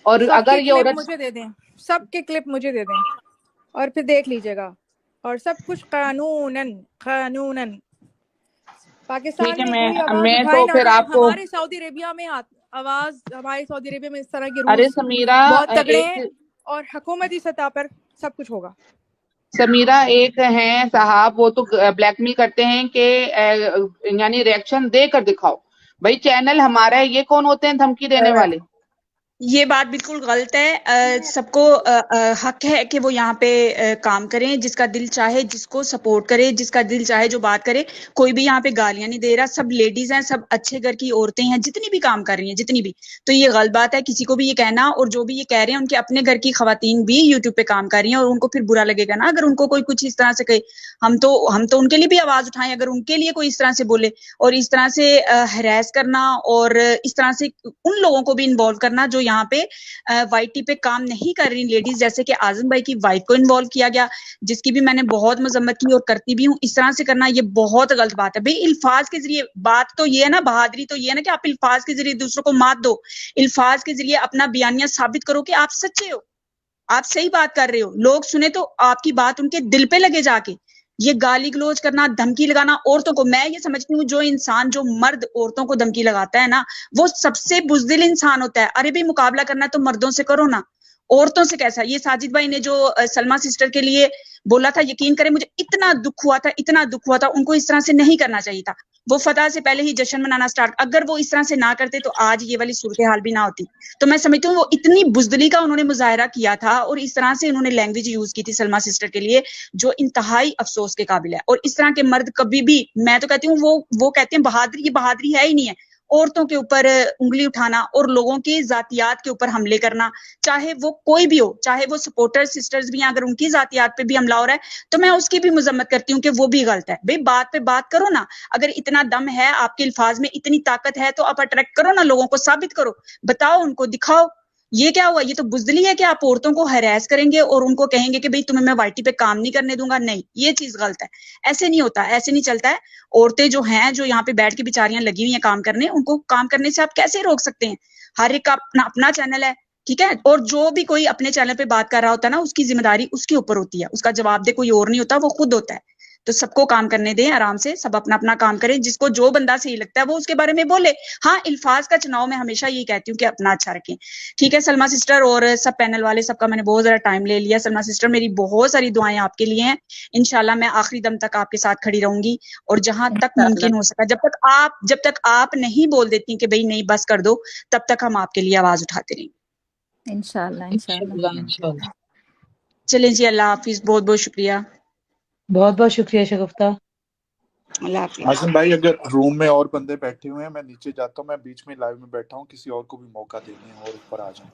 और अगर ये औरत मुझे दे दें, सबके क्लिप मुझे दे दें और फिर देख लीजिएगा, और सब कुछ कानूनन पाकिस्तान में कोई आवाज मैं उठाए तो ना फिर उठाए, आपको हमारे सऊदी अरेबिया में आवाज, हमारे सऊदी अरेबिया में इस तरह के अरे रूल्स समीरा बहुत तगड़े हैं एक और हुकूमती सतह पर सब कुछ होगा। समीरा एक हैं साहब, वो तो ब्लैकमेल करते हैं कि यानी रिएक्शन दे कर दिखाओ। भाई चैनल हमारा है, ये कौन होते हैं धमकी देने वाले? ये बात बिल्कुल गलत है। सबको हक है कि वो यहाँ पे काम करें, जिसका दिल चाहे जिसको सपोर्ट करे, जिसका दिल चाहे जो बात करे। कोई भी यहाँ पे गालियां नहीं दे रहा, सब लेडीज हैं, सब अच्छे घर की औरतें हैं, जितनी भी काम कर रही हैं, जितनी भी। तो ये गलत बात है किसी को भी ये कहना, और जो भी ये कह रहे हैं उनके अपने घर की खवातीन भी यूट्यूब पे काम कर रही हैं, और उनको फिर बुरा लगेगा ना अगर उनको कोई कुछ इस तरह से कहे। हम तो उनके लिए भी आवाज उठाएं अगर उनके लिए कोई इस तरह से बोले, और इस तरह से हरास करना और इस तरह से उन लोगों को भी इन्वॉल्व करना जो यहाँ पे वाईटी पे काम नहीं कर रही लेडीज, जैसे कि आजम भाई की वाइफ को इन्वॉल्व किया गया, जिसकी भी मैंने बहुत मजम्मत की और करती भी हूँ। इस तरह से करना ये बहुत गलत बात है। भाई इल्फाज के जरिए बात तो ये है ना, बहादुरी तो ये है ना कि आप इल्फाज के जरिए दूसरों को मात दो, इल्फाज के जरिए अपना बयानिया साबित करो कि आप सच्चे हो, आप सही बात कर रहे हो, लोग सुने तो आपकी बात उनके दिल पे लगे जाके। ये गाली गलौज करना, धमकी लगाना औरतों को, मैं ये समझती हूँ जो इंसान, जो मर्द औरतों को धमकी लगाता है ना, वो सबसे बुज़दिल इंसान होता है। अरे भाई मुकाबला करना तो मर्दों से करो ना, औरतों से कैसा। ये साजिद भाई ने जो सलमा सिस्टर के लिए बोला था, यकीन करें मुझे इतना दुख हुआ था, इतना दुख हुआ था। उनको इस तरह से नहीं करना चाहिए था। वो फतह से पहले ही जश्न मनाना स्टार्ट, अगर वो इस तरह से ना करते तो आज ये वाली सूरत हाल भी ना होती। तो मैं समझती हूँ वो इतनी बुज़दिली का उन्होंने मुजाहरा किया था, और इस तरह से उन्होंने लैंग्वेज यूज की थी सलमा सिस्टर के लिए, जो इंतहाई अफसोस के काबिल है। और इस तरह के मर्द कभी भी, मैं तो कहती हूँ वो कहते हैं बहादुरी, ये बहादुरी है ही नहीं है। औरतों के ऊपर उंगली उठाना और लोगों की जातियात के ऊपर हमले करना, चाहे वो कोई भी हो, चाहे वो सपोर्टर सिस्टर्स भी हैं, अगर उनकी जातियात पे भी हमला हो रहा है तो मैं उसकी भी मजम्मत करती हूँ कि वो भी गलत है। भाई बात पे बात करो ना, अगर इतना दम है आपके अल्फाज में, इतनी ताकत है, तो आप अट्रैक्ट करो ना, लोगों को साबित करो, बताओ उनको, दिखाओ। ये क्या हुआ? ये तो बुज़दिली है कि आप औरतों को हरास करेंगे और उनको कहेंगे कि भाई तुम्हें मैं वाईटी पे काम नहीं करने दूंगा। नहीं, ये चीज गलत है, ऐसे नहीं होता, ऐसे नहीं चलता है। औरतें जो हैं, जो यहाँ पे बैठ के बेचारियां लगी हुई हैं काम करने, उनको काम करने से आप कैसे रोक सकते हैं? हर एक का अपना अपना चैनल है, ठीक है। और जो भी कोई अपने चैनल पे बात कर रहा होता है ना, उसकी जिम्मेदारी उसके ऊपर होती है, उसका जवाब दे कोई और नहीं होता, वो खुद होता है। तो सबको काम करने दें आराम से, सब अपना अपना काम करें, जिसको जो बंदा सही लगता है वो उसके बारे में बोले। हाँ, इल्फाज का चुनाव मैं हमेशा यही कहती हूँ कि अपना अच्छा रखें। ठीक है सलमा सिस्टर और सब पैनल वाले, सबका मैंने बहुत ज्यादा टाइम ले लिया। सलमा सिस्टर, मेरी बहुत सारी दुआएं आपके लिए हैं, इंशाल्लाह मैं आखिरी दम तक आपके साथ खड़ी रहूंगी, और जहां तक मुमकिन हो सका, जब तक आप नहीं बोल देती कि भाई नहीं बस कर दो, तब तक हम आपके लिए आवाज उठाते रहेंगे इंशाल्लाह। चलें जी, अल्लाह हाफिज, बहुत बहुत शुक्रिया। बहुत बहुत शुक्रिया शगुफ्ता। आसिम भाई, अगर रूम में और बंदे बैठे हुए हैं, मैं नीचे जाता हूँ, मैं बीच में लाइव में बैठा हूँ, किसी और को भी मौका देनी है और ऊपर आ जाऊँ।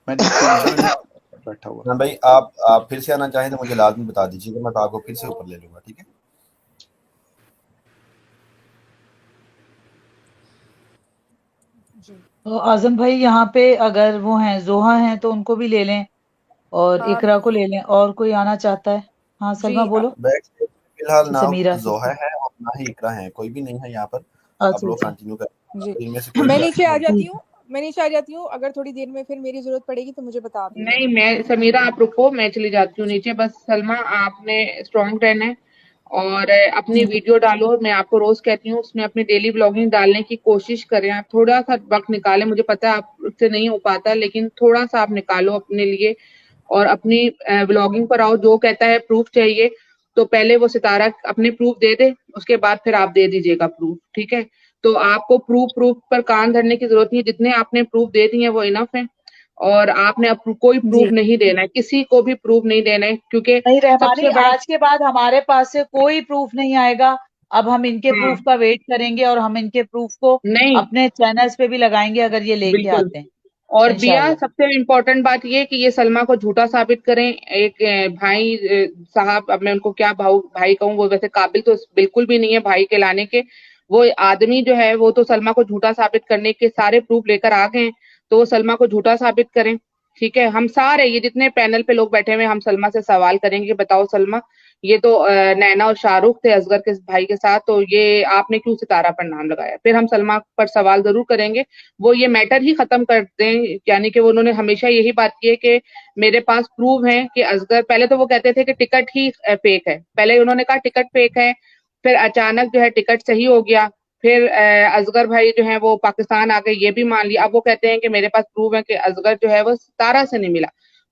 मैं नीचे बैठा हुआ। हाँ भाई, आप फिर से आना चाहें तो मुझे लाजमी बता दीजिएगा, मैं आपको फिर से ऊपर ले लूंगा, ठीक है? तो आजम भाई यहाँ पे अगर वो हैं, जोहा हैं, तो उनको भी ले लें, और इकरा को ले लें। और कोई आना चाहता है? हाँ सलमा बोलो। फिलहाल ना समीरा जोहा है और ना ही इकरा है, कोई भी नहीं है यहाँ पर। अच्छा, आप लोग कंटिन्यू जी, मैं नीचे आ जाती हूँ, अगर थोड़ी देर में फिर मेरी जरूरत पड़ेगी तो मुझे बता दीजिए। नहीं, मैं समीरा आप रुको, मैं चली जाती हूँ नीचे। बस सलमा आपने स्ट्रॉन्ग रहना है और अपनी वीडियो डालो। मैं आपको रोज कहती हूँ उसमें अपनी डेली ब्लॉगिंग डालने की कोशिश करें। आप थोड़ा सा वक्त निकालें, मुझे पता है आपसे नहीं हो पाता, लेकिन थोड़ा सा आप निकालो अपने लिए और अपनी ब्लॉगिंग पर आओ। जो कहता है प्रूफ चाहिए, तो पहले वो सितारा अपने प्रूफ दे दे, उसके बाद फिर आप दे दीजिएगा प्रूफ, ठीक है? तो आपको प्रूफ पर कान धरने की जरूरत नहीं है। जितने आपने प्रूफ दे दिए वो इनफ है, और आपने अब कोई प्रूफ नहीं देना है, किसी को भी प्रूफ नहीं देना है, क्योंकि नहीं रहमानी, सबसे बड़ा आज के बाद हमारे पास से कोई प्रूफ नहीं आएगा। अब हम इनके प्रूफ का वेट करेंगे, और हम इनके प्रूफ को नहीं अपने चैनल्स पे भी लगाएंगे अगर ये लेके बिल्कुल। आते हैं। और बिया, इंशाल्लाह। सबसे इम्पोर्टेंट बात ये कि ये सलमा को झूठा साबित करें। एक भाई साहब, अब मैं उनको क्या भाई कहूँ, वो वैसे काबिल तो बिल्कुल भी नहीं है भाई कहलाने के। वो आदमी जो है वो तो सलमा को झूठा साबित करने के सारे प्रूफ लेकर आ गए हैं, तो वो सलमा को झूठा साबित करें। ठीक है, हम सारे ये जितने पैनल पे लोग बैठे हुए हैं, हम सलमा से सवाल करेंगे कि बताओ सलमा, ये तो नैना और शाहरुख थे असगर के भाई के साथ, तो ये आपने क्यों सितारा पर नाम लगाया? फिर हम सलमा पर सवाल जरूर करेंगे, वो ये मैटर ही खत्म कर दें। यानी कि उन्होंने हमेशा यही बात की है कि मेरे पास प्रूफ है कि असगर, पहले तो वो कहते थे कि टिकट ही फेक है, पहले उन्होंने कहा टिकट फेक है, फिर अचानक जो है टिकट सही हो गया, फिर असगर भाई जो है वो पाकिस्तान आ गए, ये भी मान लिया। अब वो कहते हैं कि मेरे पास प्रूफ है कि असगर जो है वो सितारा से नहीं मिला।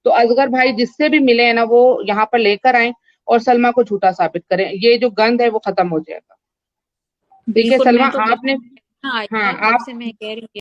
तो असगर भाई जिससे भी मिले हैं ना, वो यहाँ पर लेकर आए और सलमा को झूठा साबित करें, ये जो गंद है वो खत्म हो जाएगा। ठीक है बिल्कुल, सलमा, मैं तो आपने आएगा, हाँ तब आप से मैं कह रही हूँ